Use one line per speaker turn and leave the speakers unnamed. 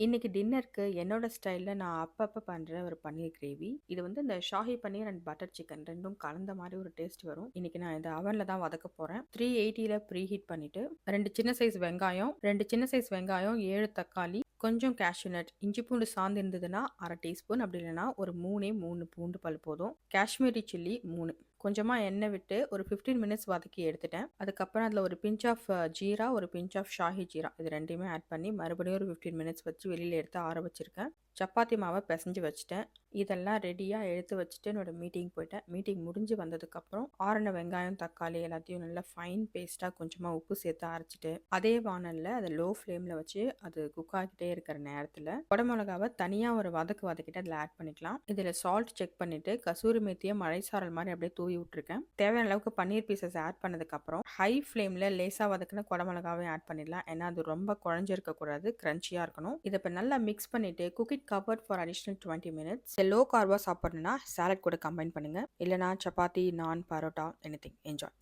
இன்னைக்கு டின்னருக்கு என்னோட ஸ்டைல்ல நான் அப்பப்ப பண்ற ஒரு பன்னீர் கிரேவி. இது வந்து இந்த ஷாஹி பன்னீர் அண்ட் பட்டர் சிக்கன் 2ம் கலந்த மாரி ஒரு டேஸ்ட் வரும். இன்னைக்கு நான் இத அவன்ல தான் வதக்க போறேன். 380ல ப்ரீ ஹீட் பண்ணிட்டு 2 சின்ன சைஸ் வெங்காயம், 2 சின்ன சைஸ் வெங்காயம், 7 தக்காளி, கொஞ்சம் கேஷ்யூ நட், இஞ்சி பூண்டு சாந்து இருந்ததுன்னா 1/2 டீஸ்பூன், அப்படி இல்லைன்னா ஒரு 3 பூண்டு பல் போதும். காஷ்மீரி சில்லி 3, கொஞ்சமா எண்ணெய் விட்டு ஒரு 15 மினிட்ஸ் வதக்கி எடுத்துட்டேன். அதுக்கப்புறம் அதில் ஒரு பிஞ்ச் ஆஃப் ஜீரா, ஒரு பிஞ்ச் ஆஃப் ஷாஹி ஜீரா, இது ரெண்டையுமே ஆட் பண்ணி மறுபடியும் ஒரு 15 மினிட்ஸ் வச்சு வெளியில் எடுத்து ஆற வச்சிருக்கேன். சப்பாத்தி மாவை பிசைஞ்சு வச்சுட்டேன். இதெல்லாம் ரெடியாக எடுத்து வச்சுட்டு என்னோட மீட்டிங் போயிட்டேன். மீட்டிங் முடிஞ்சு வந்ததுக்கப்புறம் ஆறின வெங்காயம், தக்காளி எல்லாத்தையும் நல்லா ஃபைன் பேஸ்ட்டாக கொஞ்சமாக உப்பு சேர்த்து அரைச்சிட்டு அதே வானலில் அதை லோ ஃப்ளேமில் வச்சு அது குக் ஆகிட்டே இருக்கிற நேரத்தில் குடமிளகாவை தனியாக ஒரு வதக்கிட்டு அதில் ஆட் பண்ணிக்கலாம். இதில் சால்ட் செக் பண்ணிவிட்டு கசூரி மேத்தியை மழைச்சாரல் மாதிரி அப்படியே தூவி விட்டுருக்கேன். தேவையான அளவுக்கு பன்னீர் பீசஸ் ஆட் பண்ணதுக்கப்புறம் ஹை ஃப்ளேமில் லேசாக வதக்கின குடமிளகாவையும் ஆட் பண்ணிடலாம். ஏன்னா அது ரொம்ப குழஞ்சிருக்கக்கூடாது, க்ரன்ச்சியாக இருக்கணும். இதை இப்போ நல்லா மிக்ஸ் பண்ணிவிட்டு cook it covered for additional 20 minutes. Low கார்பாக சாப்பிட்ணுன்னா சாலட் கூட கம்பைன் பண்ணுங்கள். இல்லைனா சப்பாத்தி, நான், பரோட்டா, எனிதிங். என்ஜாய்.